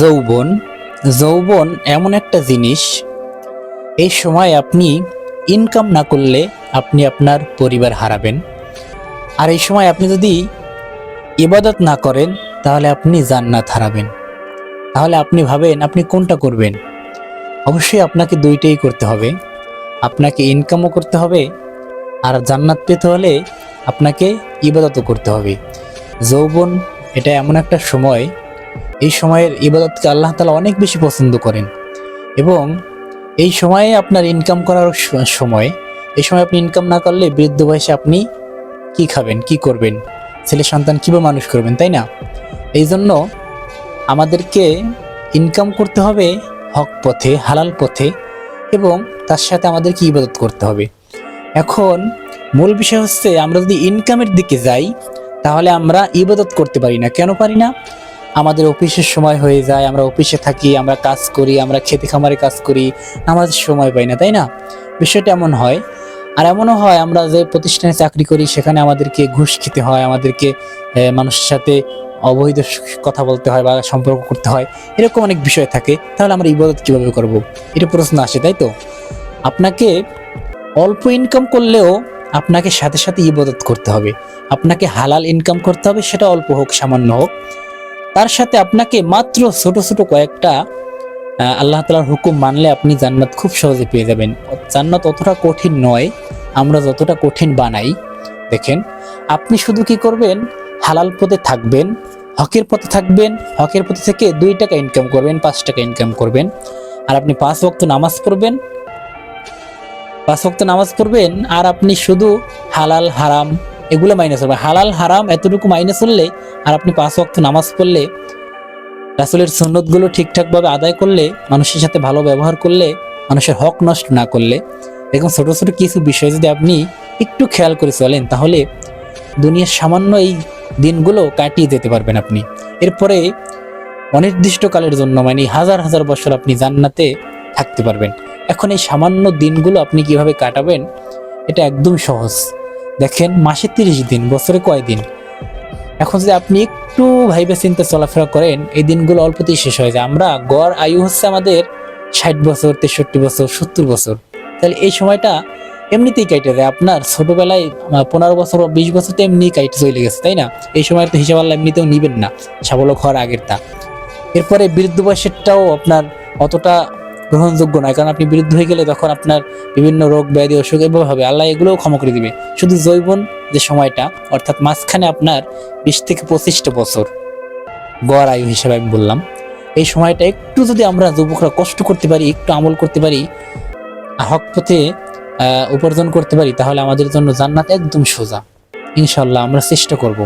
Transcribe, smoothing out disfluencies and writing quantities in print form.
যৌবন। যৌবন এমন একটা জিনিস, এই সময় আপনি ইনকাম না করলে আপনি আপনার পরিবার হারাবেন। আর এই সময় আপনি যদি ইবাদত না করেন তাহলে আপনি জান্নাত হারাবেন। তাহলে আপনি ভাবেন আপনি কোনটা করবেন? অবশ্যই আপনাকে দুইটাই করতে হবে। আপনাকে ইনকামও করতে হবে, আর জান্নাত পেতে হলে আপনাকে ইবাদতও করতে হবে। যৌবন এটা এমন একটা সময়, এই সময়ের ইবাদতকে আল্লাহ তাআলা অনেক বেশি পছন্দ করেন, এবং এই সময়ে আপনার ইনকাম করার সময়। এই সময় আপনি ইনকাম না করলে বৃদ্ধ বয়সে আপনি কি খাবেন, কি করবেন, ছেলে সন্তান কিভাবে মানুষ করবেন, তাই না? এই জন্য আমাদেরকে ইনকাম করতে হবে হক পথে, হালাল পথে, এবং তার সাথে আমাদেরকে ইবাদত করতে হবে। এখন মূল বিষয় হচ্ছে, আমরা যদি ইনকামের দিকে যাই তাহলে আমরা ইবাদত করতে পারি না। কেন পারি না? আমাদের অফিসের সময় হয়ে যায়, আমরা অফিসে থাকি, আমরা কাজ করি, আমরা খেতে খামারে কাজ করি, আমাদের সময় পাই না, তাই না? বিষয়টা এমন হয়। আর এমনও হয়, আমরা যে প্রতিষ্ঠানে চাকরি করি সেখানে আমাদেরকে ঘুষ খেতে হয়, আমাদেরকে মানুষের সাথে অবৈধ কথা বলতে হয় বা সম্পর্ক করতে হয়, এরকম অনেক বিষয় থাকে। তাহলে আমরা ইবাদত কিভাবে করব? এটা প্রশ্ন আসে, তাই তো? আপনাকে অল্প ইনকাম করলেও আপনাকে সাথে সাথে ইবাদত করতে হবে। আপনাকে হালাল ইনকাম করতে হবে, সেটা অল্প হোক, সামান্য হোক। তার সাথে আপনাকে মাত্র ছোট ছোট কয়েকটা আল্লাহ তাআলার হুকুম মানলে আপনি জান্নাত খুব সহজে পেয়ে যাবেন। জান্নাত অতটা কঠিন নয় আমরা যতটা কঠিন বানাই। দেখেন, আপনি শুধু কি করবেন? হালাল পথে থাকবেন, হকের পথে থাকবেন, হকের পথে থেকে 2 টাকা ইনকাম করবেন, 5 টাকা ইনকাম করবেন। আর আপনি 5 ওয়াক্ত নামাজ পড়বেন, 5 ওয়াক্ত নামাজ পড়বেন, আর আপনি শুধু হালাল হারাম এগুলো মাইনে চলবে। হালাল হারাম এতটুকু মাইনে চললে, আর আপনি 5 ওয়াক্ত নামাজ পড়লে, রাসূলের সুন্নতগুলো ঠিকঠাকভাবে আদায় করলে, মানুষের সাথে ভালো ব্যবহার করলে, মানুষের হক নষ্ট না করলে, এরকম ছোট ছোট কিছু বিষয় যদি আপনি একটু খেয়াল করে চলেন, তাহলে দুনিয়ার সামান্য এই দিনগুলো কাটিয়ে যেতে পারবেন আপনি। এরপরে অনির্দিষ্টকালের জন্য, মানে হাজার হাজার বছর আপনি জান্নাতে থাকতে পারবেন। এখন এই সামান্য দিনগুলো আপনি কিভাবে কাটাবেন, এটা একদম সহজ। দেখেন, মাসে 30 দিন, বছরে কয় দিন? এখন যদি আপনি একটু ভাইবে চিন্তে চলাফেরা করেন, এই দিনগুলো অল্পতেই শেষ হয়ে যায়। আমরা গড় আয়ু হচ্ছে আমাদের 60 বছর, 63 বছর, 70 বছর। তাহলে এই সময়টা এমনিতেই কাটে যায়। আপনার ছোটবেলায় 15 বছর, 20 বছর তো এমনি কাটে চলে গেছে, তাই না? এই সময়ের তো হিসাব আল্লাহ এমনিতেও নিবেন না, সাবলক হওয়ার আগেরটা। এরপরে বৃদ্ধ বয়সেরটাও আপনার অতটা গ্রহণযোগ্য নয়, কারণ আপনি বৃদ্ধ হয়ে গেলে তখন আপনার বিভিন্ন রোগ ব্যাধি অসুখ এভাবে হবে, আল্লাহ এগুলোও ক্ষমা করে দিবে। শুধু যৌবন যে সময়টা, অর্থাৎ মাঝখানে আপনার 20 থেকে 25টা বছর গড় আয়ু হিসেবে আমি বললাম, এই সময়টা একটু যদি আমরা যুবকরা কষ্ট করতে পারি, একটু আমল করতে পারি, হক পথে উপার্জন করতে পারি, তাহলে আমাদের জন্য জান্নাত একদম সোজা। ইনশাআল্লাহ আমরা চেষ্টা করব।